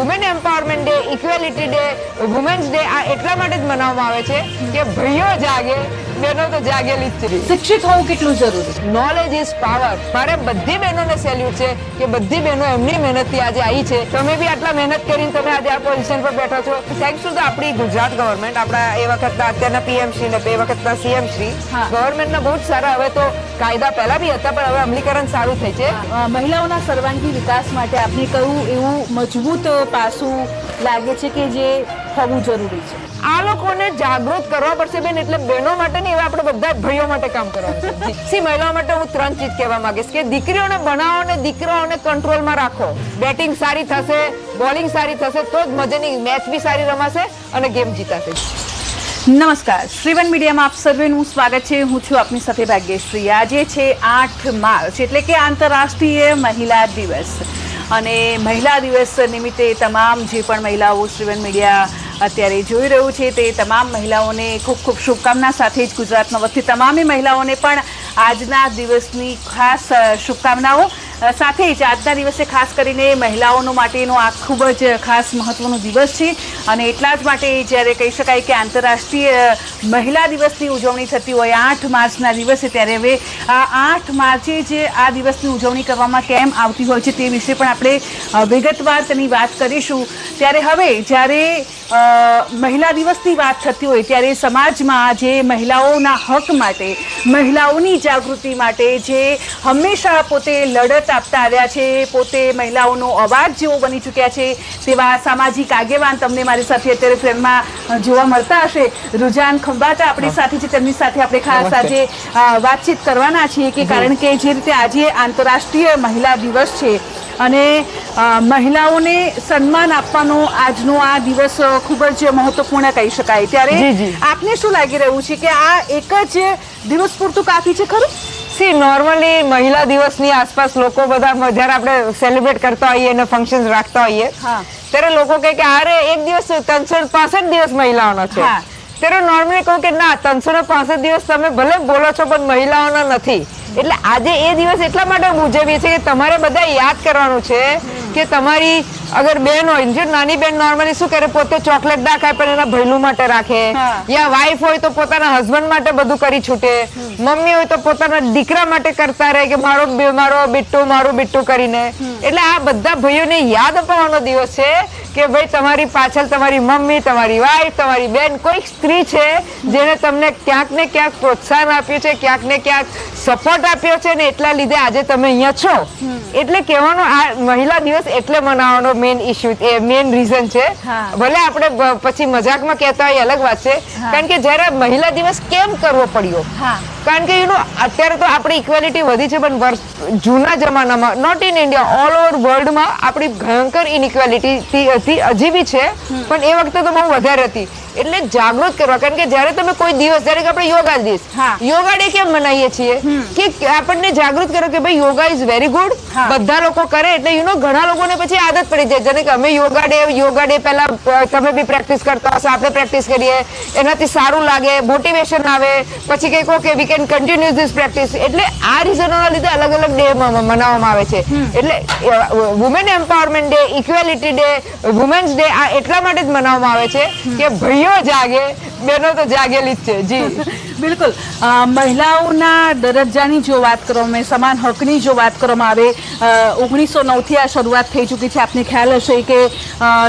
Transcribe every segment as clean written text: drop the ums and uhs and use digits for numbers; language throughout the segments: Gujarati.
Women empowerment day, equality day, women's day આ એટલા માટે જ મનાવવામાં આવે છે કે ભાઈઓ જાગે, બહેનો તો જાગેલી જ છે. શિક્ષિત હોવું કેટલું જરૂરી? Knowledge is power. મારે બધી બહેનોને સેલ્યુટ છે કે બધી બહેનો એમની મહેનતથી આજે આવી છે. તમે બી આટલા મહેનત કરીને તમે આજે આ પોઝિશન પર બેઠા છો. થેન્ક્સ ટુ આપણી ગુજરાત ગવર્મેન્ટ, આપણા એ વખતના અત્યારના પીએમ શ્રી ને એ વખતના સીએમ શ્રી, ગવર્મેન્ટના બહુ જ સારા. હવે તો કાયદા પહેલા બી હતા પણ હવે અમલીકરણ સારું થઈ છે. મહિલાઓના સર્વાંગી વિકાસ માટે આપને કયું એવું મજબૂત પાસું લાગે છે કે જે હોવું જરૂરી છે? આ લોકોને જાગૃત કરવા પડશે બેન. એટલે બહેનો માટે નહીં, હવે આપણે બધા ભાઈઓ માટે કામ કરવાનું છે. સી મહિલાઓ માટે હું 3 ચીજ કહેવા માંગીશ કે દીકરીઓને બનાવો અને દીકરાઓને કંટ્રોલમાં રાખો. બેટિંગ સારી થશે, બોલિંગ સારી થશે તો જ મજાની મેચ બી સારી રમાશે અને ગેમ જીતાશે. નમસ્કાર, શ્રીવન મીડિયામાં આપ સર્વેનું સ્વાગત છે. હું છું આપની સાથે ભાગ્યશ્રી. આજે છે 8 માર્ચ એટલે કે આંતરરાષ્ટ્રીય મહિલા દિવસ. અને મહિલા દિવસ નિમિત્તે તમામ જે પણ મહિલાઓ શ્રીવન મીડિયા અત્યારે જોઈ રહ્યું છે તે તમામ મહિલાઓને ખૂબ ખૂબ શુભકામના સાથે જ ગુજરાતમાં વસતી તમામે મહિલાઓને પણ આજના દિવસની ખાસ શુભકામનાઓ. સાથે જ આજના દિવસે ખાસ કરીને મહિલાઓનો માટેનો આ ખૂબ જ ખાસ મહત્ત્વનો દિવસ છે. અને એટલા જ માટે જ્યારે કહી શકાય કે આંતરરાષ્ટ્રીય મહિલા દિવસની ઉજવણી થતી હોય 8 માર્ચના દિવસે, ત્યારે હવે આ 8 માર્ચે જે આ દિવસની ઉજવણી કરવામાં કેમ આવતી હોય છે તે વિશે પણ આપણે વિગતવાર તેની વાત કરીશું. ત્યારે હવે જ્યારે મહિલા દિવસની વાત થતી હોય ત્યારે સમાજમાં જે મહિલાઓના હક માટે, મહિલાઓની જાગૃતિ માટે જે હંમેશા પોતે લડત આપતા આવ્યા છે, પોતે મહિલાઓનો અવાજ જેવો બની ચૂક્યા છે તેવા સામાજિક આગેવાન તમને મારી સાથે અત્યારે ફ્રેમમાં જોવા મળતા હશે. રુજાન ખંભાતા આપણી સાથે છે, તેમની સાથે આપણે ખાસ આજે વાતચીત કરવાના છીએ કે કારણ કે જે રીતે આજે આંતરરાષ્ટ્રીય મહિલા દિવસ છે અને મહિલાઓને સન્માન આપવાનો આજનો આ દિવસ ખૂબ જ મહત્વપૂર્ણ કહી શકાય. ત્યારે આપને શું લાગી રહ્યું છે કે આ એક જ દિવસ પૂરતું કાફી છે ખરું? સી નોર્મલી મહિલા દિવસની આસપાસ લોકો બધા જ્યારે આપણે સેલિબ્રેટ કરતા હોઈએ અને ફંક્શન રાખતા હોઈએ ત્યારે લોકો કહે કે અરે એક દિવસ 365 દિવસ મહિલાઓનો છે. ત્યારે નોર્મલી કહું કે ના, 365 દિવસ તમે ભલે બોલો છો પણ મહિલાઓના નથી. એટલે આજે એ દિવસ એટલા માટે ઉજવીએ છીએ કે તમારે બધા યાદ કરવાનું છે કે તમારી અગર બેન હોય, જો નાની બેન નોર્મલી શું કરે, પોતે ચોકલેટ ના ખાય પણ એના ભૈલું માટે રાખે, યા વાઈફ હોય તો પોતાના હસબન્ડ માટે બધું કરી છૂટે, મમ્મી હોય તો પોતાના દીકરા માટે કરતા રહે કે મારો બિટ્ટુ કરીને. એટલે આ બધા ભાઈઓને યાદ અપાવવાનો દિવસ છે કે ભાઈ તમારી પાછળ તમારી મમ્મી, તમારી વાઈફ, તમારી બેન, કોઈ સ્ત્રી છે જેને તમને ક્યાંક ને ક્યાંક પ્રોત્સાહન આપ્યું છે, ક્યાંક ને ક્યાંક સપોર્ટ આપ્યો છે ને એટલા લીધે આજે તમે અહીંયા છો. એટલે કહેવાનો આ મહિલા દિવસ એટલે મનાવવાનો મેઇન ઇશ્યુ, મેઇન રીઝન છે. ભલે આપણે પછી મજાકમાં કહેતા હોય અલગ વાત છે, કારણ કે જ્યારે મહિલા દિવસ કેમ કરવો પડ્યો, કારણ કે અત્યારે તો આપણી ઇક્વેલિટી વધી છે પણ જૂના જમાનામાં not in India, all over વર્લ્ડમાં આપણી ભયંકર ઇનઇક્વેલિટી હતી, હજી બી છે પણ એ વખતે તો બહુ વધારે હતી. એટલે જાગૃત કરવા, કારણ કે જ્યારે તમે કોઈ દિવસ, જ્યારે આપણે યોગા દિવસ, યોગા ડે કેમ મનાવીએ છીએ કે આપણને જાગૃત કરો કે ભાઈ યોગા ઇઝ વેરી ગુડ, બધા લોકો કરે. એટલે ઘણા લોકોને પછી આદત પડી જાય, જેને કે અમે યોગા ડે પહેલા તમે બી પ્રેક્ટિસ કરતા હશો, આપણે પ્રેક્ટિસ કરીએ, એનાથી સારું લાગે, મોટિવેશન આવે, પછી કંઈક okay we can continue this practice. એટલે આ રીઝનોના લીધે અલગ અલગ ડે મનાવવામાં આવે છે. એટલે women empowerment day, equality day, women's day આ એટલા માટે જ મનાવવામાં આવે છે કે ભાઈઓ જાગે, બહેનો તો જાગેલી જ છે. જી બિલકુલ. મહિલાઓના દરજ્જાની જો વાત કરવામાં, સમાન હકની જો વાત કરવામાં આવે, 1909થી આ શરૂઆત થઈ ચૂકી છે. આપને ખ્યાલ હશે કે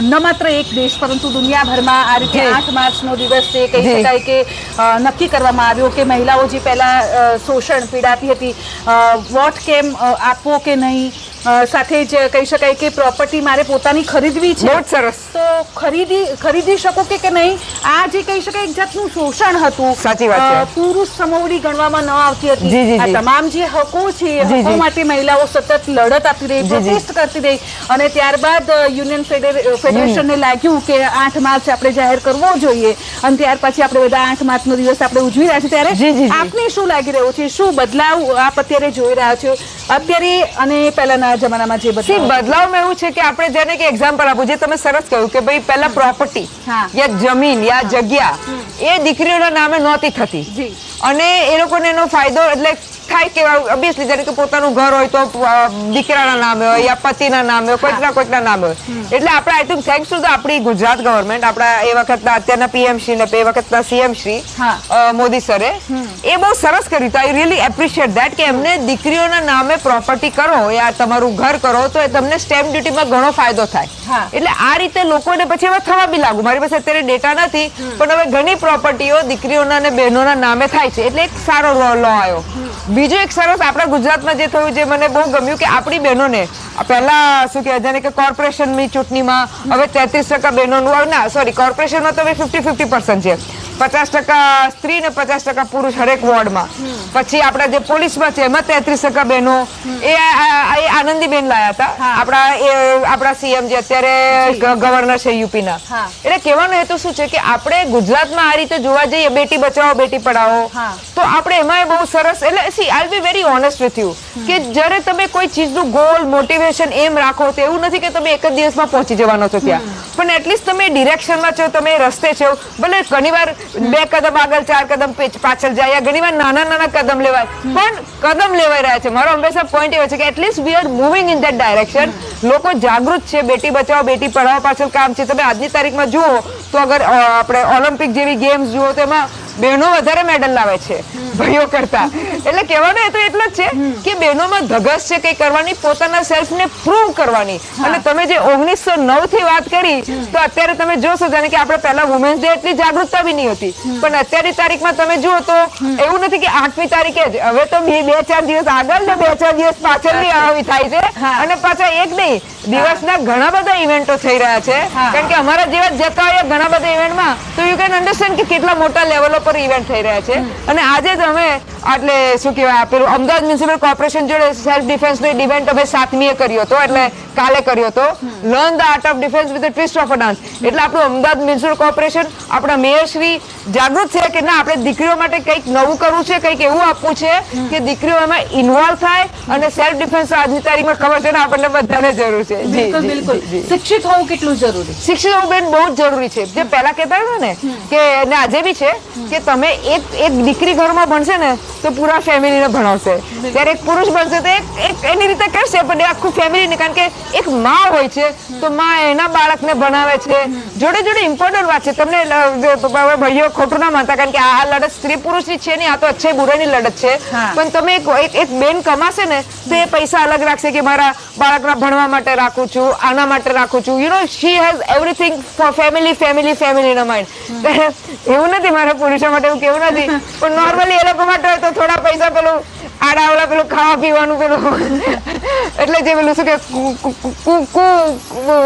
ન માત્ર એક દેશ પરંતુ દુનિયાભરમાં આ રીતે 8 માર્ચનો દિવસ છે કહી શકાય કે નક્કી કરવામાં આવ્યો કે મહિલાઓ જે પહેલા શોષણ પીડાતી હતી, વોટ કેમ આપવો કે નહીં, સાથે જ કહી શકાય કે પ્રોપર્ટી મારે પોતાની ખરીદવી છે, બહુ સરસ, તો ખરીદી શકો કે નહીં, આ જે કહી શકાય એક જાતનું શોષણ હતું. સાચી વાત છે. પુરુષ સમવડી ગણવામાં ન આવતી હતી. આ તમામ જે હકો છે એ હકો માટે મહિલાઓ સતત લડત આપતી રહી, પ્રોટેસ્ટ કરતી રહી અને ત્યારબાદ યુનિયન ફેડરેશનને લાગ્યું કે 8 માર્ચ આપણે જાહેર કરવો જોઈએ અને ત્યાર પછી આપણે બધા 8 માર્ચનો દિવસ આપણે ઉજવી રહ્યા છીએ. ત્યારે આપને શું લાગી રહ્યું છે, શું બદલાવ આપ અત્યારે જોઈ રહ્યા છો અત્યારે અને પહેલાના જમાનામાં? જે બદલાવમાં એવું છે કે આપણે જેને કે એક્ઝામ્પલ આપું, જે તમે સરસ કહ્યું કે ભાઈ પહેલા પ્રોપર્ટી યા જમીન યા જગ્યા એ દીકરીઓના નામે નહોતી થતી અને એ લોકોને એનો ફાયદો એટલે થાય કે ઓબ્વિયસલી જ્યારે કે પોતાનું ઘર હોય તો દીકરાના નામે હોય યા પતિના નામે હોય કોઈકના નામે હોય એટલે આપણે આઈ થિંક થેન્ક્સ ટુ આપણી ગુજરાત ગવર્મેન્ટ આપણા એ વખતના અત્યારના પીએમ શ્રી ને એ વખતના સીએમ શ્રી મોદી સરે એ બહુ સરસ કર્યું હતું. આઈ રિયલી એપ્રિશિએટ ધેટ કે એમને દીકરીઓના નામે પ્રોપર્ટી કરો યા તમારું ઘર કરો તો તમને સ્ટેમ્પ ડ્યુટીમાં ઘણો ફાયદો થાય. એટલે આ રીતે લોકોને પછી હવે થવા બી લાગુ. મારી પાસે અત્યારે ડેટા નથી પણ હવે ઘણી પ્રોપર્ટીઓ દીકરીઓના અને બહેનોના નામે થાય છે એટલે એક સારો લો આવ્યો. બીજું એક સરસ આપણા ગુજરાતમાં જે થયું જે મને બહુ ગમ્યું કે આપણી બહેનોને પહેલા શું કહેવાય જાણે કે કોર્પોરેશનની ચૂંટણીમાં હવે 33% બહેનોનું ના સોરી કોર્પોરેશનમાં તો હવે 50-50% છે. 50% સ્ત્રી ને 50% પુરુષ હરેક વોર્ડમાં. પછી આપણા જે પોલીસમાં છે એમાં 33% બહેનો એ આનંદીબેન લાયા હતા આપણા સીએમ જે અત્યારે ગવર્નર છે યુપીના. એટલે કહેવાનો હેતુ શું છે કે આપણે ગુજરાતમાં આ રીતે જોવા જઈએ બેટી બચાવો બેટી પઢાઓ તો આપણે એમાં બહુ સરસ એટલે C I be very honest with you કે જ્યારે તમે કોઈ ચીજનું ગોલ મોટિવેશન એમ રાખો તો એવું નથી કે તમે એક જ દિવસમાં પહોંચી જવાનો છો ત્યાં પણ એટલીસ્ટ તમે ડિરેક્શનમાં છો તમે રસ્તે છો ભલે ઘણીવાર 2 કદમ આગળ 4 કદમ પાછળ જાય ઘણીવાર નાના કદમ લેવાય પણ કદમ લેવાઈ રહ્યા છે. મારો હંમેશા પોઈન્ટ એવો છે કે at least we are moving in that direction. લોકો જાગૃત છે બેટી બચાવો બેટી પઢાઓ પાછળ કામ છે. તમે આજની તારીખમાં જુઓ તો અગર આપણે ઓલિમ્પિક જેવી ગેમ્સ જુઓ તો એમાં બહેનો વધારે મેડલ લાવે છે ભાઈઓ કરતા. એટલે કહેવાનું એ તો એટલો જ છે કે બહેનોમાં ધગસ છે કઈ કરવાની પોતાના સેલ્ફને પ્રૂવ કરવાની. અને તમે જે 1909 થી વાત કરી તો અત્યારે તમે જોશો જાણે કે આપણે પહેલા વુમેન્સ ડે એટલી જાગૃતતા બી નહીં હતી પણ અત્યારની તારીખમાં તમે જુઓ તો એવું નથી કે 8મી તારીખે જ હવે તો 2-4 દિવસ આગળ ને 2-4 દિવસ પાછળની આવી થાય છે અને પાછા એક નહીં દિવસના ઘણા બધા ઇવેન્ટો થઈ રહ્યા છે કારણ કે અમારા જેવા જતા હોય ઘણા બધા ઇવેન્ટમાં તો યુ કેન અન્ડરસ્ટેન્ડ કે કેટલા મોટા લેવલો પર ઇવેન્ટ થઈ રહ્યા છે. અને આજે જ અમે એટલે શું કહેવાય પેલું અમદાવાદ મ્યુનિસિપલ કોર્પોરેશન જોડે સેલ્ફ ડિફેન્સનો ઇવેન્ટ અમે 7મીએ કર્યો હતો એટલે કાલે કર્યો હતો learn the art of defence with a twist of a dance. એટલે આપણું અમદાવાદ મ્યુનિસિપલ કોર્પોરેશન આપણા મેયર શ્રી જાગૃત છે કે ના આપણે દીકરીઓ માટે કંઈક નવું કરવું છે કંઈક એવું આપવું છે કે દીકરીઓ એમાં ઇન્વોલ્વ થાય અને સેલ્ફ ડિફેન્સ આજની તારીખમાં ખબર છે ને આપણને બધાને જરૂર છે. બિલકુલ શિક્ષિત હોવું કેટલું જરૂરી શિક્ષિત હોવું બેન બહુ જ જરૂરી છે. જે પહેલા કહેતા હતા ને કે આજે બી છે કે તમે એક દીકરી ઘરમાં ભણશે ને તો પૂરા ફેમિલીને ભણાવશે ત્યારે એક પુરુષ ભણશે તો એક એની રીતે કરશે પણ એ આખું ફેમિલીને કારણ કે એક માં હોય છે તો માં એના બાળકને ભણાવે છે. જોડે જોડે ઇમ્પોર્ટન્ટ વાત છે તમને ભાઈઓ ખોટું ના માનતા કારણ કે આ લડત સ્ત્રી પુરુષની છે નહીં આ તો અચ્છે બુરાની લડત છે પણ તમે એક બેન કમાશે ને તો એ પૈસા અલગ રાખશે કે મારા બાળકના ભણવા માટે રાખું છું આના માટે રાખું છું you know she has everything for family in mind. એવું નથી મારા પુરુષો માટે એવું કેવું નથી પણ નોર્મલી એ લોકો માટે તો થોડા પૈસા પેલું આડાવડા પેલું ખાવા પીવાનું પેલું એટલે જે પેલું શું કે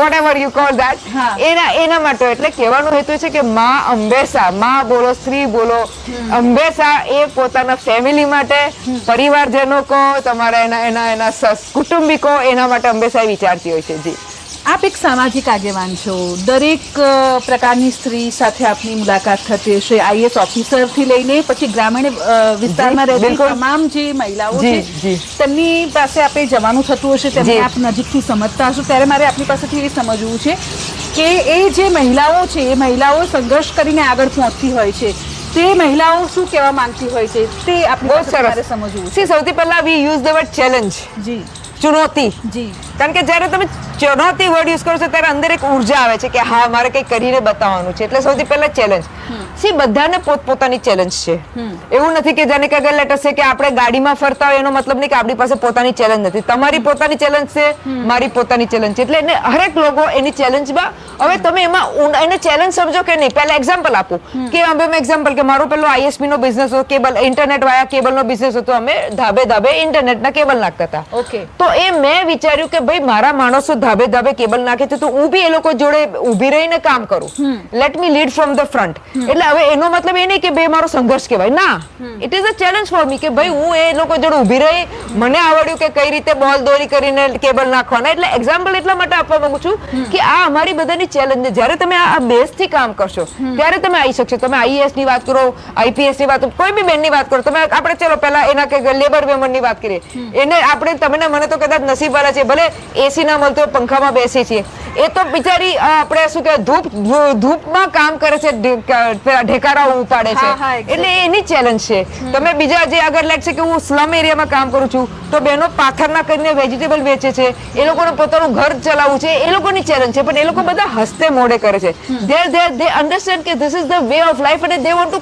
whatever you call that એના માટે. એટલે કહેવાનો હેતુ છે કે માં બોલો સ્ત્રી બોલો હંમેશા એ પોતાના ફેમિલી માટે પરિવારજનો કહો તમારા એના કુટુંબિકો એના માટે હંમેશા વિચારતી હોય છે. જી આપ એક સામાજિક આગેવાન છો દરેક પ્રકારની સ્ત્રી સાથે આપની મુલાકાત થતી હશે આઈએસ ઓફિસરથી લઈને પછી ગ્રામીણ વિસ્તારમાં રહેતી તમામ જે મહિલાઓ છે તેમની પાસે આપણે જવાનું થતું હશે તેમને આપ નજીકથી સમજતા હશો ત્યારે મારે આપની પાસેથી એ સમજવું છે કે એ જે મહિલાઓ છે એ મહિલાઓ સંઘર્ષ કરીને આગળ પહોંચતી હોય છે તે મહિલાઓ શું કહેવા માંગતી હોય છે તે આપણે સમજવું છે. સૌથી પહેલા we use the word challenge ચુનૌતી કારણ કે જ્યારે તમે ચુનૌતી વર્ડ યુઝ કરો છો ત્યારે અંદર એક ઉર્જા આવે છે કે હા મારે કંઈક કરીને બતાવવાનું છે એટલે સૌથી પહેલા ચેલેન્જ. બધાને પોતપોતાની ચેલેન્જ છે એવું નથી કે જાણે કે લેટ અસ સે કે આપણે ગાડીમાં ફરતા હોય એનો મતલબ નહીં કે આપણી પાસે પોતાની ચેલેન્જ નથી. તમારી પોતાની ચેલેન્જ છે મારી પોતાની ચેલેન્જ છે એટલે હરેક લોકો એની ચેલેન્જમાં હવે તમે એમાં એને ચેલેન્જ સમજો કે નહીં. પહેલા એક્ઝામ્પલ આપું કે અમે એક્ઝામ્પલ કે મારો પેલો આઈએસપી નો બિઝનેસ હતો કેબલ ઇન્ટરનેટ વાયા કેબલ નો બિઝનેસ હતો અમે ધાબે ઇન્ટરનેટના કેબલ નાખતા હતા. તો એ મેં વિચાર્યું કે ભાઈ મારા માણસો ધાબે કેબલ નાખે છે તો હું બી એ લોકો જોડે ઊભી રહીને કામ કરું. Let me lead from the front. એટલે હવે એનો મતલબ એ નહીં કે ભાઈ મારો સંઘર્ષ કહેવાય ના it is a challenge for me કે ભાઈ હું એ લોકો જોડે ઊભી રહી મને આવડ્યું કે કઈ રીતે બોલ દોરી કરીને કેબલ નાખવાના. એટલે એક્ઝામ્પલ એટલા માટે આપવા માંગુ છું કે આ અમારી બધાની ચેલેન્જ છે. જ્યારે તમે આ બેઝથી કામ કરશો ત્યારે તમે આવી શકશો. તમે આઈએએસ ની વાત કરો આઈપીએસ ની વાત કોઈ બી બેનની વાત કરો તમે આપણે ચલો પહેલા એના કે લેબર વેમન ની વાત કરીએ એને આપણે તમને મને તો કદાચ નસીબ વાળા છે ભલે એસી ના મળતો પંખામાં બેસી છીએ, એ તો બિચારી આપણે શું કે ધૂપમાં કામ કરે છે, ઢેકારા ઉપાડે છે, એટલે એની ચેલેન્જ છે. તમે બીજા જે અગર લાગે છે કે હું સ્લમ એરિયામાં કામ કરું છું તો બહેનો પાથરના કરીને વેજીટેબલ વેચે છે, એ લોકોને પોતાનું ઘર ચલાવવું છે, એ લોકોની ચેલેન્જ છે. પણ એ લોકો બધા હસ્તે મોઢે કરે છે. they understand કે this is the way of life અને they want to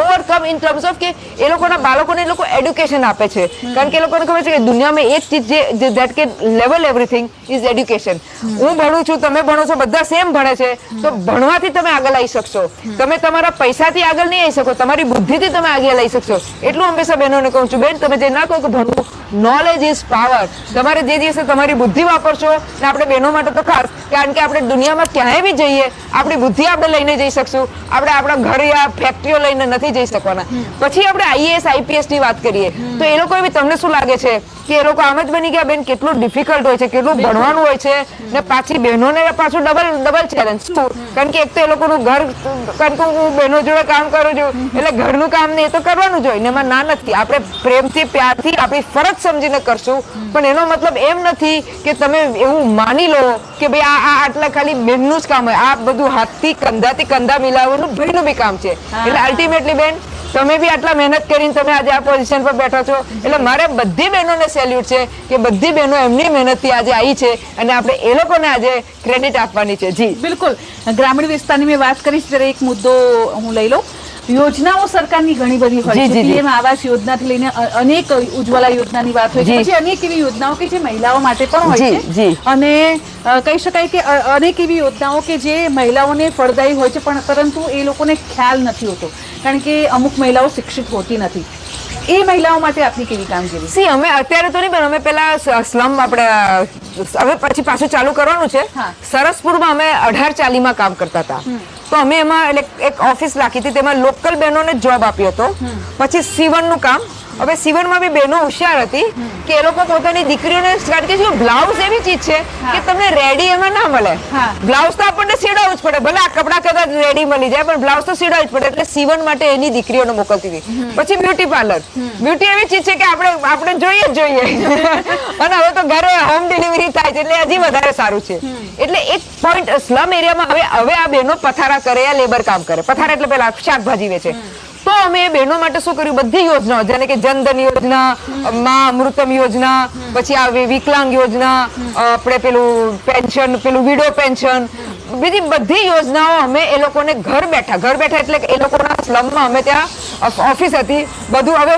overcome in terms of કે એ લોકોના બાળકોને એ લોકો એડ્યુકેશન આપે છે. કારણ કે એ લોકોને ખબર છે કે દુનિયામાં એક ચીજ જે that can level everything is education. હું ભણું છું, તમે ભણો છો, બધા સેમ ભણે છે, તો ભણવાથી તમે આગળ આવી શકશો. તમે તમારા પૈસાથી આગળ નહીં આવી શકો, તમારી બુદ્ધિથી તમે આગળ આવી શકશો. એટલું હંમેશા બહેનોને કહું છું, બેન તમે જે ના કહો કે ભણવું, નોલેજ ઇઝ પાવર. તમારે જે દિવસે તમારી બુદ્ધિ વાપરશો, ને આપણે બહેનો માટે તો ખાસ, કારણ કે આપણે દુનિયામાં ક્યાંય બી જઈએ આપણી બુદ્ધિ આપણે લઈને જઈ શકશું. આપણે આપણા ઘર યા ફેક્ટરીઓ લઈને નથી જઈ શકવાના. પછી આપણે આઈએએસ આઈપીએસ ની વાત કરીએ તો એ લોકો તમને શું લાગે છે કે એ લોકો આમ જ બની ગયા બેન? કેટલું ડિફિકલ્ટ હોય છે, કેટલું ભણવાનું હોય છે, ને પાછી બહેનોને પાછું ડબલ ચેલેન્જ. કારણ કે એક તો એ લોકોનું ઘર, કારણ કે હું બહેનો જોડે કામ કરું છું એટલે ઘરનું કામ ને એ તો કરવાનું જ હોય ને, એમાં ના નથી. આપણે પ્રેમથી પ્યારથી આપણી ફરજ સમજીને કરશું, પણ એનો મતલબ એમ નથી કે તમે એવું માની લો કે ભાઈ આ આટલા ખાલી બહેનનું જ કામ હોય. આ બધું હાથથી કંધાથી કંધા મિલાવવાનું ભાઈનું બી કામ છે. એટલે અલ્ટિમેટલી બેન તમે બી આટલા મહેનત કરીને તમે આજે આ પોઝિશન પર બેઠા છો, એટલે મારે બધી બહેનોને સેલ્યુટ છે કે બધી બહેનો એમની મહેનતથી આજે આવી છે અને આપણે એ લોકોને આજે ક્રેડિટ આપવાની છે. જી બિલકુલ. ગ્રામીણ વિસ્તારની મેં વાત કરીશ ત્યારે એક મુદ્દો હું લઈ લઉં. યોજનાઓ સરકારની ઘણી બધી હોય છે. પીએમ આવાસ યોજનાથી લઈને અનેક ઉજ્જવલા યોજનાની વાત હોય છે, પછી અનેક એવી યોજનાઓ કે જે મહિલાઓ માટે પણ હોય છે, અને કહી શકાય કે અનેક એવી યોજનાઓ કે જે મહિલાઓને ફળદાયી હોય છે, પણ પરંતુ એ લોકોને ખ્યાલ નથી હોતો કારણ કે અમુક મહિલાઓ શિક્ષિત હોતી નથી. એ મહિલાઓ માટે આપની કેવી કામગીરી? સી અમે અત્યારે તો નહીં, પણ અમે પેલા સ્લમ આપણે હવે પછી પાછું ચાલુ કરવાનું છે. સરસપુરમાં અમે 1840 કામ કરતા હતા, તો અમે એમાં એક ઓફિસ રાખી હતી, તેમાં લોકલ બહેનોને જોબ આપ્યો હતો. પછી સીવણનું કામ. હવે સીવણમાં બી બહેનો હોશિયાર હતી કે એ લોકો પોતાની દીકરીઓને, કારણ કે બ્લાઉઝ એવી ચીજ છે કે તમને રેડી એમાં ના મળે. બ્લાઉઝ તો આપણને સીવડાવવું જ પડે, ભલે આ કપડા કદાચ રેડી મળી જાય પણ બ્લાઉઝ તો સીવડાવવું જ પડે. એટલે સીવણ માટે એની દીકરીઓને મોકલતી હતી. પછી બ્યુટી પાર્લર. બ્યુટી એવી ચીજ છે કે આપણે જોઈએ જ જોઈએ અને હવે તો ઘરે હોમ ડિલિવરી થાય છે એટલે હજી વધારે સારું છે. એટલે એક પોઈન્ટ સ્લમ એરિયામાં હવે આ બહેનો પથારા કરે, આ લેબર કામ કરે. પથારા એટલે પેલા શાકભાજી વેચે. તો અમે બહેનો માટે શું કર્યું, બધી યોજનાઓ, જેને કે જનધન યોજના, મા અમૃતમ યોજના, પછી આ વિકલાંગ યોજના, આપણે પેલું પેન્શન, પેલું વિડો પેન્શન, બીજી બધી યોજનાઓ અમે એ લોકોને ઘર બેઠા એટલે એ લોકોના સ્લમમાં અમે ત્યાં ઓફિસ હતી બધું. હવે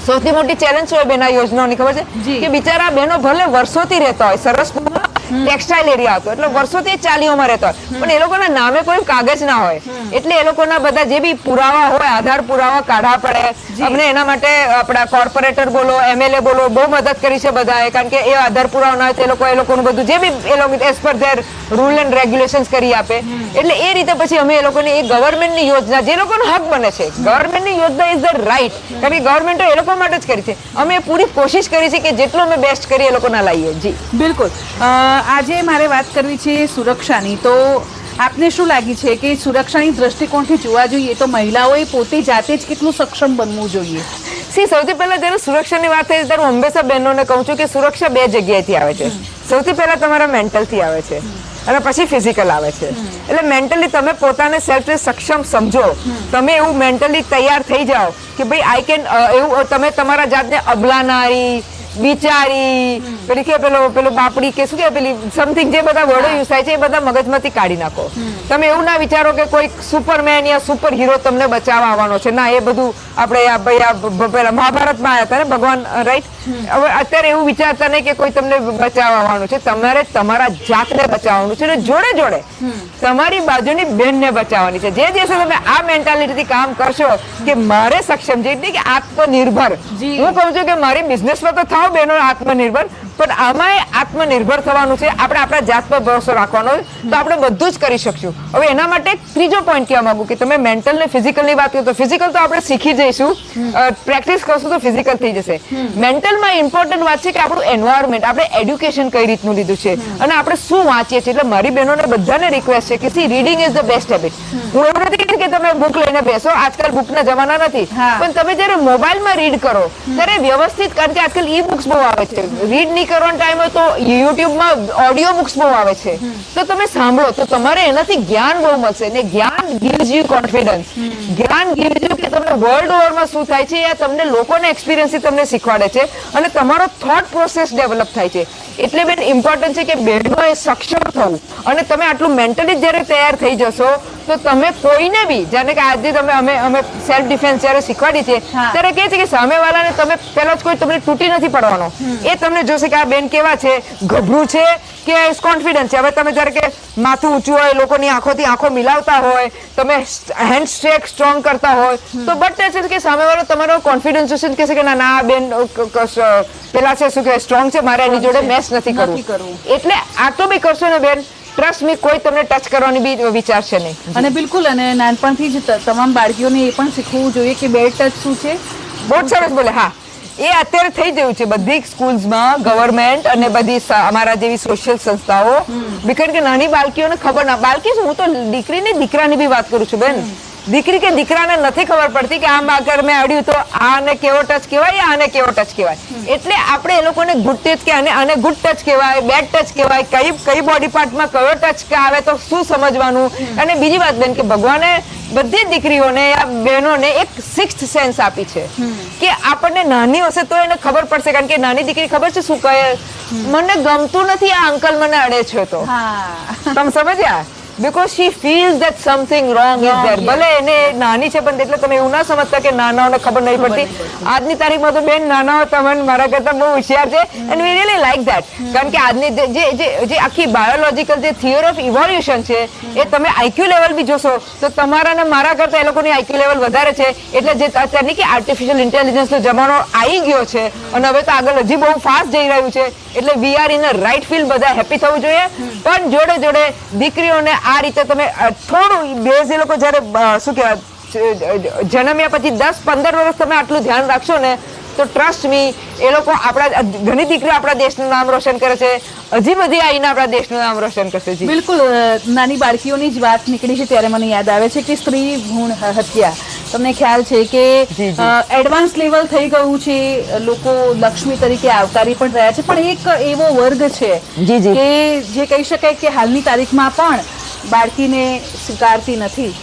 સૌથી મોટી ચેલેન્જ હોય બેન આ યોજનાઓની ખબર છે કે બિચારા બહેનો ભલે વર્ષોથી રહેતા હોય, સરસપુરમાં ટેક્સટાઇલ એરિયા હતો એટલે વર્ષોથી ચાલીઓમાં રહેતા હોય, પણ એ લોકોના નામે કોઈ કાગજ ના હોય. એટલે એ લોકોના બધા જે બી પુરાવા હોય, આધાર પુરાવા કાઢવા પડે. અમને એના માટે આપણા કોર્પોરેટર બોલો, એમએલએ બોલો, બહુ મદદ કરી છે બધાએ, કારણ કે એ આધાર પુરાવા ના હોય તો એ લોકોનું બધું જે બી એ લોકો as per there rule and regulations કરી આપે. એટલે એ રીતે પછી અમે એ લોકોને એ ગવર્મેન્ટની યોજના, જે લોકોનો હક બને છે, ગવર્મેન્ટની યોજના ઇઝ ધ રાઇટ, કારણ કે ગવર્મેન્ટ એ લોકો માટે જ કરી છે. અમે પૂરી કોશિશ કરી છે કે જેટલો અમે બેસ્ટ કરીએ એ લોકોના લાવીએ. જી બિલકુલ. આજે મારે વાત કરવી છે સુરક્ષાની. તો આપને શું લાગી છે કે સુરક્ષાની દ્રષ્ટિકોણથી જોવા જોઈએ તો મહિલાઓએ પોતે જાતે જ કેટલું સક્ષમ બનવું જોઈએ? સૌથી પહેલા જ્યારે સુરક્ષાની વાત થાય ત્યારે હું હંમેશા બહેનોને કહું છું કે સુરક્ષા બે જગ્યાએથી આવે છે. સૌથી પહેલા તમારા મેન્ટલથી આવે છે અને પછી ફિઝિકલ આવે છે. એટલે મેન્ટલી તમે પોતાને સેલ્ફ સક્ષમ સમજો, તમે એવું મેન્ટલી તૈયાર થઈ જાઓ કે ભાઈ આઈ કેન, એવું તમે તમારા જાતને અબલાનારી, બિચારી, પેલી કે પેલો બાપડી કે શું કે પેલી સમથિંગ જે બધા વર્ડો યુઝ થાય છે એ બધા મગજમાંથી કાઢી નાખો. તમે એવું ના વિચારો કે કોઈ સુપરમેન યા સુપર હીરો તમને બચાવવા આવવાનો છે. ના, એ બધું આપણે પેલા મહાભારતમાં આવ્યા હતા ને ભગવાન, રાઈટ? હવે અત્યારે એવું વિચારતા નહીં કે કોઈ તમને બચાવવા આવવાનું છે. તમારે તમારા જાતને બચાવવાનું છે અને જોડે જોડે તમારી બાજુની બહેનને બચાવવાની છે. જે દિવસે તમે આ મેન્ટાલિટીથી કામ કરશો કે મારે સક્ષમ છે, એટલે કે આત્મનિર્ભર, હું કહું છું કે મારી બિઝનેસમાં તો થાવ બહેનો આત્મનિર્ભર, પણ આમાં આત્મનિર્ભર થવાનું છે. આપણે આપણા જાત પર ભરોસો રાખવાનો, તો આપણે બધું જ કરી શકશું. હવે એના માટે ત્રીજો પોઈન્ટ કહેવા માંગુ કે તમે મેન્ટલ ને ફિઝિકલની વાત કરો તો ફિઝિકલ તો આપણે શીખી જઈશું, પ્રેક્ટિસ કરશું તો ફિઝિકલ થઈ જશે. મેન્ટલમાં ઇમ્પોર્ટન્ટ વાત છે કે આપણું એન્વાયરમેન્ટ, આપણે એડ્યુકેશન કઈ રીતનું લીધું છે અને આપણે શું વાંચીએ છીએ. એટલે મારી બહેનોને બધાને રિક્વેસ્ટ છે કે C reading is the best habit. હું એવું નથી કે કે તમે બુક લઈને બેસો, આજકાલ બુકના જમાના નથી, પણ તમે જયારે મોબાઈલમાં રીડ કરો ત્યારે વ્યવસ્થિત, કારણ કે આજકાલ ઈ બુક્સ બહુ આવે છે, રીડ નહીં કરવાનો ટાઈમ હોય તો યુટ્યુબમાં ઓડિયો બુક્સ બહુ આવે છે, તો તમે સાંભળો તો તમારે એનાથી જ્ઞાન બહુ મળશે. ને જ્ઞાન gives you confidence, જ્ઞાન gives you કે તમને વર્લ્ડ ઓવરમાં શું થાય છે, તમને લોકોના એક્સપિરિયન્સથી તમને શીખવાડે છે અને તમારો થોટ પ્રોસેસ ડેવલપ થાય છે. એટલે બેન ઇમ્પોર્ટન્ટ છે કે બહેનોએ સક્ષમ થવું, અને તમે આટલું મેન્ટલી જ્યારે તૈયાર થઈ જશો તો તમે કોઈને બી, જાણે કે આજે તમે અમે સેલ્ફ ડિફેન્સ જ્યારે શીખવાડી છે ત્યારે કહે છે કે સામેવાળાને તમે પહેલા જ કોઈ તમને તૂટી નથી પડવાનો, એ તમને જોશે કે આ બેન કેવા છે, ગભરું છે કે કોન્ફિડન્સ છે. હવે તમે જ્યારે કે માથું ઊંચું હોય, લોકોની આંખોથી આંખો મિલાવતા હોય, તમે હેન્ડ શેક સ્ટ્રોંગ કરતા હોય, તો બટ છે કે સામેવાળો તમારો કોન્ફિડન્સ જોશે કે છે કે ના આ બેન પેલા છે શું કે સ્ટ્રોંગ છે, મારે એની જોડે મેચ નથી કરવું. એટલે આટલું બી કરશો ને બેન, ટ્રસ્ટ મી, કોઈ તમને ટચ કરવાની બી વિચારશે નહીં. અને બિલકુલ, અને નાનપણથી જ તમામ બાળકીઓને એ પણ શીખવું જોઈએ કે બેડ ટચ શું છે. બહુ જ સરસ બોલે. હા, એ અત્યારે થઈ ગયું છે બધી સ્કૂલ્સમાં, ગવર્મેન્ટ અને બધી અમારા જેવી સોશિયલ સંસ્થાઓ, કારણ કે નાની બાળકીઓને ખબર ના, બાળકી શું, હું તો દીકરી ને દીકરાની બી વાત કરું છું બેન, દીકરી કે દીકરાને નથી ખબર પડતી કે આમ આગળ મેં અડ્યું તો આને કેવો ટચ કહેવાય, આને કેવો ટચ કહેવાય. એટલે આપણે એ લોકોને ગુડ ટચ કે આને ગુડ ટચ કહેવાય, બેડ ટચ કહેવાય, કઈ બોડી પાર્ટમાં કયો ટચ આવે તો શું સમજવાનું. અને બીજી વાત બેન કે ભગવાને બધી દીકરીઓને આ બહેનોને એક સિક્સ્થ સેન્સ આપી છે કે આપણને નાની હશે તો એને ખબર પડશે, કારણ કે નાની દીકરી ખબર છે શું કહે, મને ગમતું નથી આ અંકલ મને અડે છે, તો તમે સમજ્યા, because she feels that something wrong is there. ભલે એને નાની છે પણ એટલે તમે એવું ના સમજતા કે નાનાઓને ખબર નહીં પડતી. આજની તારીખમાં તો બેન નાનાઓ તમને મારા કરતા બહુ હોશિયાર છે, and we really like that. કારણ કે આજની જે આખી બાયોલોજીકલ જે થિયરી ઓફ ઇવોલ્યુશન છે, એ તમે આઈક્યુ લેવલ બી જોશો તો તમારા ને મારા કરતા એ લોકોની આઈક્યુ લેવલ વધારે છે. એટલે જે અત્યારની કે આર્ટિફિશિયલ ઇન્ટેલિજન્સનો જમાનો આવી ગયો છે અને હવે તો આગળ હજી બહુ ફાસ્ટ જઈ રહ્યું છે, એટલે we are in a right field, બધા હેપી થવું જોઈએ. પણ જોડે જોડે દીકરીઓને આ રીતે તમે થોડું બેઝ, એ લોકો જયારે શું કહેવાય જન્મ્યા પછી 10-15 વર્ષ તમે આટલું ધ્યાન રાખશો ને તો ટ્રસ્ટ મી, એ લોકો આપણા ઘણી દીકરીઓ આપણા દેશનું નામ રોશન કરે છે, હજી બધી આવીને આપણા દેશનું નામ રોશન કરશે. બિલકુલ, નાની બાળકીઓની જ વાત નીકળી છે ત્યારે મને યાદ આવે છે કે સ્ત્રી ભ્રૂણ હત્યા, તમને ખ્યાલ છે કે એડવાન્સ લેવલ થઈ ગયું છે, લોકો લક્ષ્મી તરીકે આવકારી પણ રહ્યા છે, પણ એક એવો વર્ગ છે કે જે કહી શકાય કે હાલની તારીખમાં પણ બાળકીને સ્વીકારતી નથી.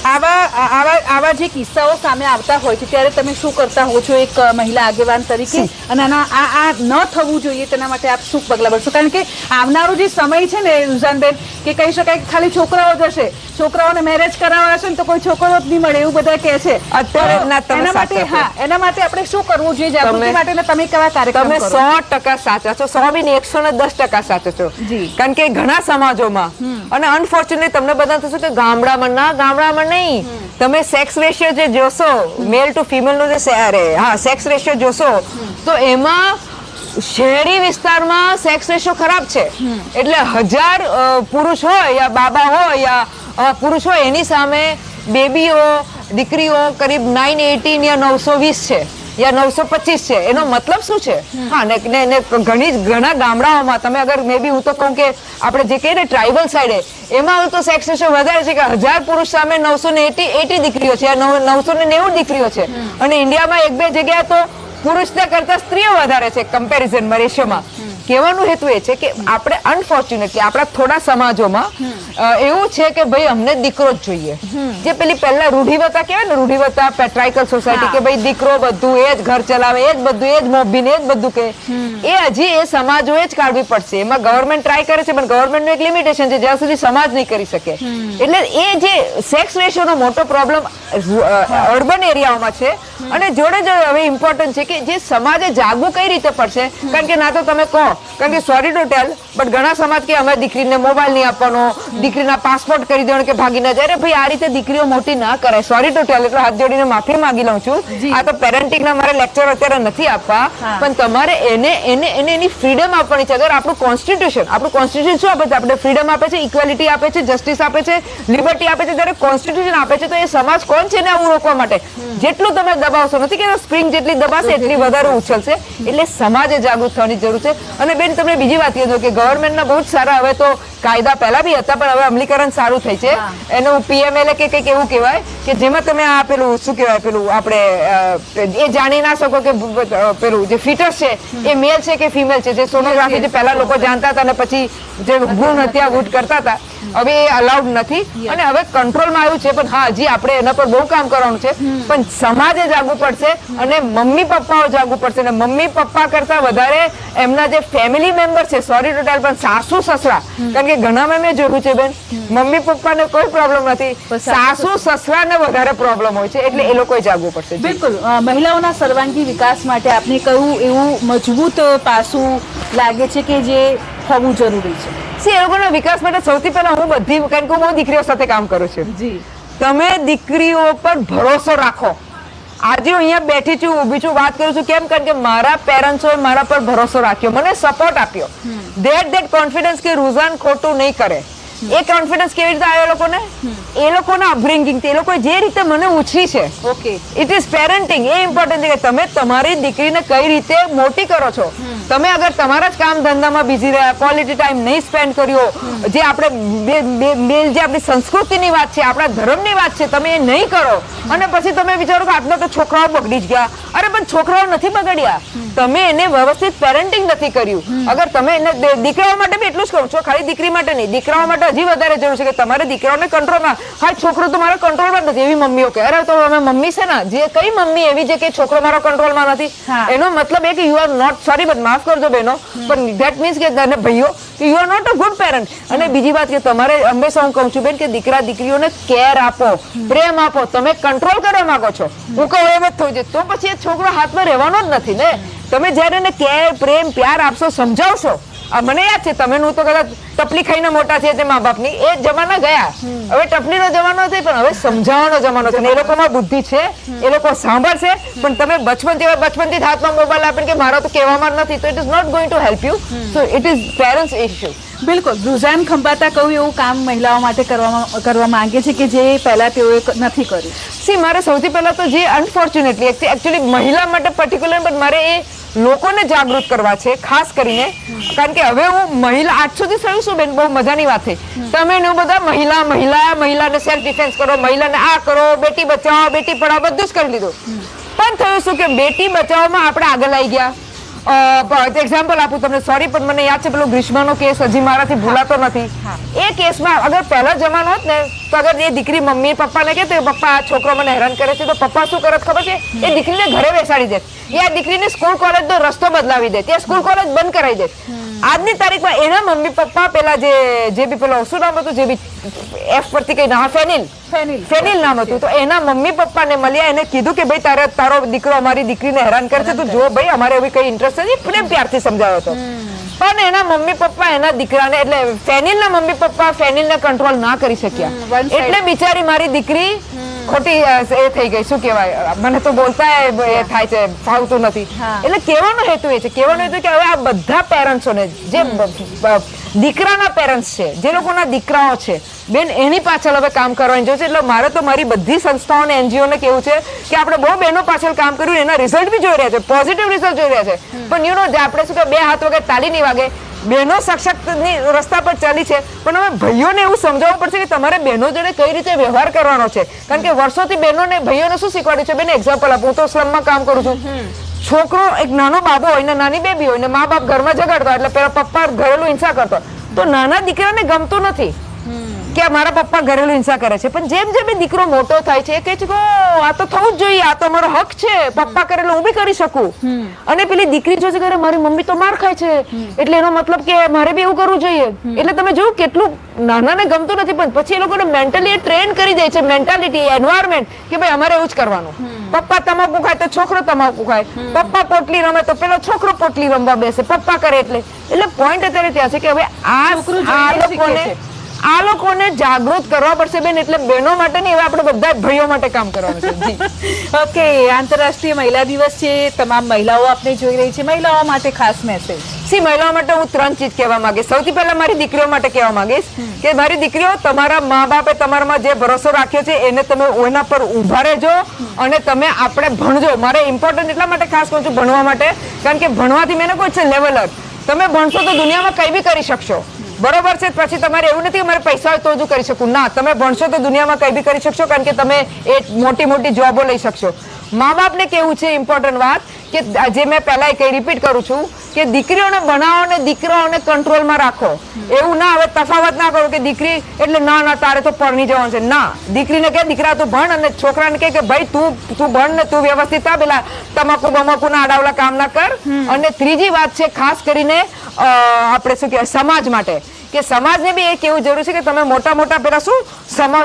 આવા જે કિસ્સાઓ સામે આવતા હોય છે ત્યારે તમે શું કરતા હો છો એક મહિલા આગેવાન તરીકે, અને આ ન થવું જોઈએ તેના માટે આપ શું પગલાં ભરશો? કારણ કે આવનારો જે સમય છે ને રૂઝાનબેન, કે કહી શકાય કે ખાલી છોકરાઓ જ હશે, છોકરાઓને મેરેજ કરાવવા હશે ને તો કોઈ છોકરો જ નહીં મળે એવું બધા કહે છે અત્યારે. એના માટે આપણે શું કરવું જોઈએ જાગૃતિ માટે? તમે કેવા કાર્યક્રમ? તમે 100% સાચા છો, 100 બી 110% સાચા છો. કારણ કે ઘણા સમાજોમાં, અને અનફોર્ચ્યુનેટલી તમને બધા થશે કે ગામડામાં નહીં, તમે સેક્સ રેશિયો જે જોશો, મેલ ટુ ફિમેલ નો જે સેક્સ રેશિયો જોશો તો એમાં શહેરી વિસ્તારમાં સેક્સ રેશિયો ખરાબ છે. એટલે 1000 પુરુષ હોય યા બાબા હોય યા પુરુષ હોય, એની સામે બેબીઓ, દીકરીઓ કરીબ 918 યા 920 છે યા 925 છે. એનો મતલબ શું છે? હા, ને ઘણા ગામડાઓમાં તમે અગર મે બી હું તો કહું કે આપણે જે કહીએ ને ટ્રાઇબલ સાઈડે, એમાં તો સેક્સ રેશિયો વધારે છે કે 1000 પુરુષ સામે 980 દીકરીઓ છે, 990 દીકરીઓ છે. અને ઇન્ડિયામાં 1-2 જગ્યાએ તો પુરુષના કરતા સ્ત્રીઓ વધારે છે કમ્પેરિઝનમાં, રેશિયોમાં. કહેવાનું હેતુ એ છે કે આપણે અનફોર્ચ્યુનેટલી આપણા થોડા સમાજોમાં એવું છે કે ભાઈ અમને દીકરો જ જોઈએ, જે પેલી પહેલા રૂઢિવતા કહેવાય ને, રૂઢિવતા પેટ્રાઇકલ સોસાયટી, કે ભાઈ દીકરો બધું એ જ ઘર ચલાવે, એ જ બધું, એ જ મોભીને એ જ બધું કે, એ હજી એ સમાજોએ જ કાઢવી પડશે. એમાં ગવર્મેન્ટ ટ્રાય કરે છે પણ ગવર્મેન્ટનું એક લિમિટેશન છે જ્યાં સુધી સમાજ નહીં કરી શકે. એટલે એ જે સેક્સ રેશિયોનો મોટો પ્રોબ્લેમ અર્બન એરિયાઓમાં છે. અને જોડે જોડે હવે ઇમ્પોર્ટન્ટ છે કે જે સમાજે જાગવું કઈ રીતે પડશે, કારણ કે ના તો તમે કહો, કારણ કે સોરી ટુ ટેલ બટ ઘણા સમાજ કે અમે દીકરીને મોબાઈલ નહીં આપવાનો, દીકરીના પાસપોર્ટ કરી દેવાનો કે ભાગી ના જાય. ભાઈ આ રીતે દીકરીઓ મોટી ના કરાય, સોરી ટુ ટેલ. એટલે હાથ જોડીને માફી માંગી લઉં છું. આ તો પેરેન્ટિંગના મારે લેક્ચર અત્યારે નથી આપવા, પણ તમારે એને એની ફ્રીડમ આપવાની છે. અગર આપણું કોન્સ્ટિટ્યુશન શું આપે છે? આપણે ફ્રીડમ આપે છે, ઇક્વાલિટી આપે છે, જસ્ટિસ આપે છે, લિબર્ટી આપે છે. જ્યારે કોન્સ્ટિટ્યુશન આપે છે તો એ સમાજ કોણ છે ને આવું રોકવા માટે? જેટલું તમે દબાવશો, નથી કે સ્પ્રિંગ જેટલી દબાશે એટલી વધારે ઉછળશે. એટલે સમાજે જાગૃત થવાની જરૂર છે. અને બેન તમને બીજી વાત કીધું કે ગવર્મેન્ટના બહુ જ સારા હવે તો કાયદા પહેલા બી હતા પણ હવે અમલીકરણ સારું થઈ છે. એનું PMLA કે કંઈક એવું કહેવાય કે જેમાં તમે આ પેલું શું કહેવાય પેલું આપણે એ જાણી ના શકો કે પેલું જે ફીટસ છે એ મેલ છે કે ફિમેલ છે. જે સોનોગ્રાફી જે પહેલા લોકો જાણતા હતા અને પછી જે ભ્રૂણ હત્યા વૂટ કરતા હતા હવે એ અલાઉડ નથી અને હવે કંટ્રોલમાં આવ્યું છે. પણ હા હજી આપણે એના પર બહુ કામ કરવાનું છે. પણ સમાજે જાગવું પડશે અને મમ્મી પપ્પાઓ જાગવું પડશે અને મમ્મી પપ્પા કરતા વધારે એમના જે ફેમિલી મેમ્બર છે, સોરી ટુ ટેલ, પણ સાસુ સસરા, કારણ કે ઘણામાં મેં જોયું છે બેન મમ્મી પપ્પાને કોઈ પ્રોબ્લેમ નથી, સાસુ સસરાને વધારે પ્રોબ્લેમ હોય છે. એટલે એ લોકોએ જાગવું પડશે. બિલકુલ. મહિલાઓના સર્વાંગી વિકાસ માટે આપને કયું એવું મજબૂત પાસું લાગે છે કે જે હોવું જરૂરી છે? એ લોકોના વિકાસ માટે સૌથી પહેલા હું બધી, કારણ કે હું બહુ દીકરીઓ સાથે કામ કરું છું, તમે દીકરીઓ પર ભરોસો રાખો. આજે હું અહીંયા બેઠી છું, ઊભી છું, વાત કરું છું, કેમ? કારણ કે મારા પેરેન્ટ્સોએ મારા પર ભરોસો રાખ્યો, મને સપોર્ટ આપ્યો. ધેટ કોન્ફિડન્સ કે રુઝાન ખોટું નહીં કરે. એ કોન્ફિડન્સ કેવી રીતે આવ્યો લોકોને? એ લોકોના અપબ્રિંગિંગ, એ લોકોએ જે રીતે મને ઉછરી છે. Okay, it is parenting. A important છે કે તમે તમારી દીકરીને કઈ રીતે મોટી કરો છો. તમે અગર તમારા જ કામ ધંધામાં બિઝી રહ્યા, ક્વોલિટી ટાઈમ નહીં સ્પેન્ડ કર્યો, જે આપણે જે આપણી સંસ્કૃતિની વાત છે, આપણા ધર્મની વાત છે, તમે એ નહીં કરો અને પછી તમે વિચારો કે આટલા તો છોકરાઓ બગડી જ ગયા. અરે પણ છોકરાઓ નથી બગડ્યા, તમે એને વ્યવસ્થિત પેરેન્ટિંગ નથી કર્યું. અગર તમે એને, દીકરાઓ માટે બી એટલું જ કહું છું, ખાલી દીકરી માટે નહીં, દીકરાઓ માટે હજી વધારે જરૂર છે કે તમારે દીકરાઓને કંટ્રોલમાં. હા, છોકરો તો મારો કંટ્રોલમાં નથી, એવી મમ્મીઓ કહે. અરે તો અમે મમ્મી છે ને, જે કઈ મમ્મી એવી છે કે છોકરો મારો કંટ્રોલમાં નથી? એનો મતલબ એ કે you are not, sorry but માફ કરજો બહેનો, પણ ધેટ મીન્સ કે ભાઈઓ you are not a good parent. અને બીજી વાત કે તમારે હંમેશા હું કહું છું બેન કે દીકરા દીકરીઓને કેર આપો, પ્રેમ આપો. તમે કંટ્રોલ કરવા માંગો છો, હું કહું એમ જ થયું છે, તો પછી એ છોકરો હાથમાં રહેવાનો જ નથી ને. તમે જયારે એને કેર, પ્રેમ, પ્યાર આપશો, સમજાવશો. મને યાદ છે, તમે હું તો કદાચ ટપલી ખાઈને મોટા છે મા બાપની, એ જમાના ગયા. હવે ટપલીનો જમાનો નથી, પણ હવે સમજાવવાનો જમાનો છે. એ લોકોમાં બુદ્ધિ છે, એ લોકો સાંભળશે. પણ તમે બચપનથી હાથમાં મોબાઈલ આપીને કે મારા તો કહેવામાં જ નથી, તો it is not going to help you. So it is parents issue. બિલકુલ. રુઝાન ખંભાતા કયું એવું કામ મહિલાઓ માટે કરવા માંગે છે કે જે પહેલા તેઓએ નથી કર્યું? મારે સૌથી પહેલા તો જે અનફોર્ચ્યુનેટલી એકચ્યુઅલી મહિલા માટે પર્ટિક્યુલર, પણ મારે એ લોકોને જાગૃત કરવા છે ખાસ કરીને. કારણ કે હવે હું મહિલા, આજ સુધી થયું શું બેન, બહુ મજાની વાત થઈ, તમે ને બધા મહિલાને સેલ્ફ ડિફેન્સ કરો, મહિલાને આ કરો, બેટી બચાવો, બેટી પઢાઓ, બધું જ કરી લીધું. પણ થયું શું કે બેટી બચાવોમાં આપણે આગળ આવી ગયા. એક્ઝામ્પલ આપું તમને, સોરી પણ મને યાદ છે પેલો ગ્રીષ્માનો કેસ હજી મારાથી ભૂલાતો નથી. એ કેસમાં અગર પહેલા જમાનો હોત ને તો અગર એ દીકરી મમ્મી પપ્પાને કહેતો પપ્પા આ છોકરો મને હેરાન કરે છે, તો પપ્પા શું કરત ખબર છે? એ દીકરીને ઘરે બેસાડી દે, એ આ દીકરીને સ્કૂલ કોલેજ નો રસ્તો બદલાવી દે, ત્યાં સ્કૂલ કોલેજ બંધ કરાવી દે. આજની તારીખમાં એના મમ્મી પપ્પા પેલા જે બી પેલો શું નામ હતું, જે બી એફ પરથી કઈ નામ, ફેનિલ નામ હતું, તો એના મમ્મી પપ્પાને મળ્યા, એને કીધું કે ભાઈ તારો દીકરો અમારી દીકરીને હેરાન કરે છે, તો જો ભાઈ અમારે એવી કઈ ઇન્ટરેસ્ટ નથી, પ્રેમ પ્યારથી સમજાવ્યો હતો. પણ એના મમ્મી પપ્પા એના દીકરાને, એટલે ફેનિલના મમ્મી પપ્પા ફેનિલને કંટ્રોલ ના કરી શક્યા, એટલે બિચારી મારી દીકરી ખોટી એ થઈ ગઈ. શું કહેવાય, મને તો બોલતા એ થાય છે, ફાવતું નથી. એટલે કહેવાનો હેતુ એ છે, કહેવાનો હેતુ કે હવે આ બધા પેરેન્ટ્સોને, જે દીકરાના પેરેન્ટ્સ છે, જે લોકોના દીકરાઓ છે બેન, એની પાછળ હવે કામ કરવાની જરૂર છે. એટલે મારે તો મારી બધી સંસ્થાઓને, NGOને કેવું છે કે આપણે બહુ બહેનો પાછળ કામ કર્યું, એના રિઝલ્ટ બી જોઈ રહ્યા છે, પોઝિટિવ રિઝલ્ટ જોઈ રહ્યા છે. પણ યુ નો, આપણે શું કે બે હાથ વગર તાલી નહીં વાગે. બહેનો સશક્તની રસ્તા પર ચાલી છે, પણ હવે ભાઈઓને એવું સમજાવવું પડશે કે તમારે બહેનો જોડે કઈ રીતે વ્યવહાર કરવાનો છે. કારણ કે વર્ષોથી બહેનોને, ભાઈઓને શું શીખવાડ્યું છે બેન? એક્ઝામ્પલ આપું, હું તો સ્લમમાં કામ કરું છું. છોકરો, એક નાનો બાબો હોય ને નાની બેબી હોય ને મા બાપ ઘરમાં ઝઘડતા, એટલે પેલા પપ્પા ઘરેલું હિંસા કરતો, તો નાના દીકરાને ગમતું નથી કે મારા પપ્પા ઘરેલું હિંસા કરે છે. પણ જેમ જેમ દીકરો મોટો થાય છે, એ કહે છે કે આ તો થવું જ જોઈએ, આ તો મારો હક છે, પપ્પા કરેલું હું બી કરી શકું. અને પેલી દીકરી જોશે કે મારી મમ્મી તો માર ખાય છે, એટલે એનો મતલબ કે મારે બી એવું કરવું જોઈએ. એટલે તમે જોયું કેટલું નાનાને ગમતું નથી, પણ પછી એ લોકોને મેન્ટલી ટ્રેન કરી દે છે, મેન્ટાલિટી, એન્વાયરમેન્ટ, કે ભાઈ અમારે એવું જ કરવાનું. પપ્પા તમાકુ ખાય તો છોકરો તમાકુ ખાય, પપ્પા પોટલી રમે તો પેલો છોકરો પોટલી રમવા બેસે, પપ્પા કરે એટલે. એટલે પોઈન્ટ અત્યારે ત્યાં છે કે હવે આ લોકોને જાગૃત કરવા પડશે બેન. એટલે બહેનો માટે નહીં, હવે આપણે બધા ભાઈઓ માટે કામ કરવાનું છે. ઓકે, આંતરરાષ્ટ્રીય મહિલા દિવસ છે, તમામ મહિલાઓ આપણે જોઈ રહી છે, મહિલાઓ માટે ખાસ મેસેજ? મહિલાઓ માટે હું 3 ચીજ કહેવા માંગીશ. સૌથી પહેલા મારી દીકરીઓ માટે કહેવા માંગીશ કે મારી દીકરીઓ, તમારા મા બાપે તમારામાં જે ભરોસો રાખ્યો છે એને તમે એના પર ઉભા રહેજો અને તમે આપણે ભણજો. મારે ઇમ્પોર્ટન્ટ એટલા માટે ખાસ કહું છું ભણવા માટે, કારણ કે ભણવાથી મેં કોઈ છે લેવલ અપ. તમે ભણશો તો દુનિયામાં કઈ બી કરી શકશો. બરોબર છે. પછી તમારે એવું નથી કે મારે પૈસા હોય તો જ કરી શકું, ના, તમે ભણશો તો દુનિયામાં કઈ બી કરી શકશો, કારણ કે તમે એ મોટી મોટી જોબો લઈ શકશો. મા બાપને કેવું છે ઇમ્પોર્ટન્ટ વાત, કે જે મેં પહેલા કઈ રિપીટ કરું છું, કે દીકરીઓને ભણાવો ને દીકરાઓને કંટ્રોલમાં રાખો. એવું ના, હવે તફાવત ના કરો કે દીકરી એટલે ના તારે તો પરણી જવાનું છે, ના, દીકરીને કે દીકરા તું ભણ, અને છોકરાને કે ભાઈ તું ભણ ને તું વ્યવસ્થિત થા, પેલા તમાકુ ના આડાવલા કામ ના કર. અને ત્રીજી વાત છે ખાસ કરીને આપણે શું કહેવાય સમાજ માટે, કે સમાજને બી એ કેવું જરૂર છે કે તમે મોટા મોટા પેલા શું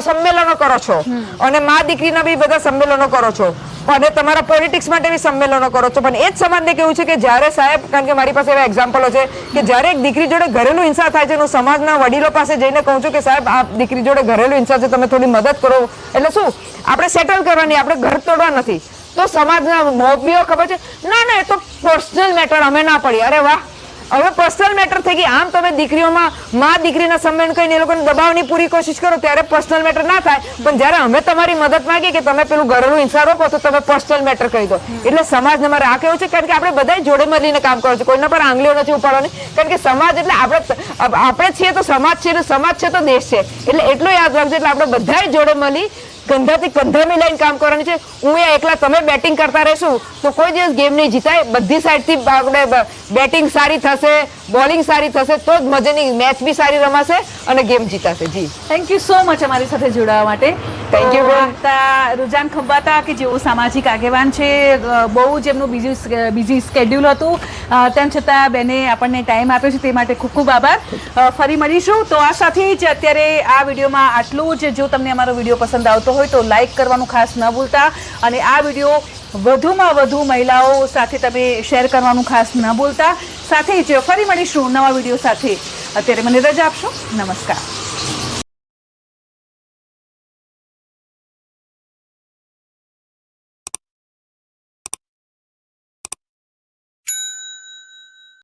સંમેલનો કરો છો, અને મા દીકરીના બી બધા સંમેલનો કરો છો, અને તમારા પોલિટિક્સ માટે બી સંમેલનો કરો છો. પણ એ જ સમાજને કેવું છે કે જ્યારે સાહેબ, કારણ કે મારી પાસે એવા એક્ઝામ્પલો છે કે જ્યારે એક દીકરી જોડે ઘરેલું હિંસા થાય છે, હું સમાજના વડીલો પાસે જઈને કહું છું કે સાહેબ આ દીકરી જોડે ઘરેલું હિંસા છે, તમે થોડી મદદ કરો. એટલે શું, આપણે સેટલ કરવાની, આપણે ઘર તોડવા નથી. તો સમાજના મોભીઓ ખબર છે, ના એ તો પર્સનલ મેટર, અમે ના પડી. અરે વાહ, હવે પર્સનલ મેટર થઈ ગઈ. આમ તમે દીકરીઓમાં માં દીકરીના સંબંધ કહીને એ લોકોને દબાવવાની પૂરી કોશિશ કરો ત્યારે પર્સનલ મેટર ના થાય, પણ જ્યારે અમે તમારી મદદ માંગીએ કે તમે પેલું ઘરેલું હિંસા રોકો તો તમે પર્સનલ મેટર કહી દો. એટલે સમાજને મારે આ કેવું છે, કારણ કે આપણે બધા જોડે મળીને કામ કરો છો, કોઈના પર આંગળીઓ નથી ઉપાડવાની, કારણ કે સમાજ એટલે આપણે છીએ તો સમાજ છે, એટલે સમાજ છે તો દેશ છે. એટલે એટલું યાદ રાખજો, એટલે આપણે બધા જોડે મળી કંધાથી કંધા મિલાઈને કામ કરવાની છે. હું એકલા તમે બેટિંગ કરતા રહેશું તો કોઈ દિવસ ગેમ નહીં જીતાય. બધી સાઈડથી આપણે બેટિંગ સારી થશે, બોલિંગ સારી થશે તો જ મજાની મેચ બી સારી રમાશે અને ગેમ જીતાશે. જી, થેન્ક યુ સો મચ અમારી સાથે જોડાવા માટે. Thank you. રુજાન ખંભાતા કે જેઓ સામાજિક આગેવાન છે, બહુ જ એમનું બીજી સ્કેડ્યુલ હતું, તેમ છતાં બેને આપણને ટાઈમ આપ્યો છે તે માટે ખૂબ ખૂબ આભાર. ફરી મળીશું. તો આ સાથે જ અત્યારે આ વિડીયોમાં આટલું જ. જો તમને અમારો વિડીયો પસંદ આવતો હોય તો લાઈક કરવાનું ખાસ ન ભૂલતા, અને આ વિડીયો વધુમાં વધુ મહિલાઓ સાથે તમે શેર કરવાનું ખાસ ન ભૂલતા. સાથે જ ફરી મળીશું નવા વિડીયો સાથે. અત્યારે મને રજા આપશો. નમસ્કાર.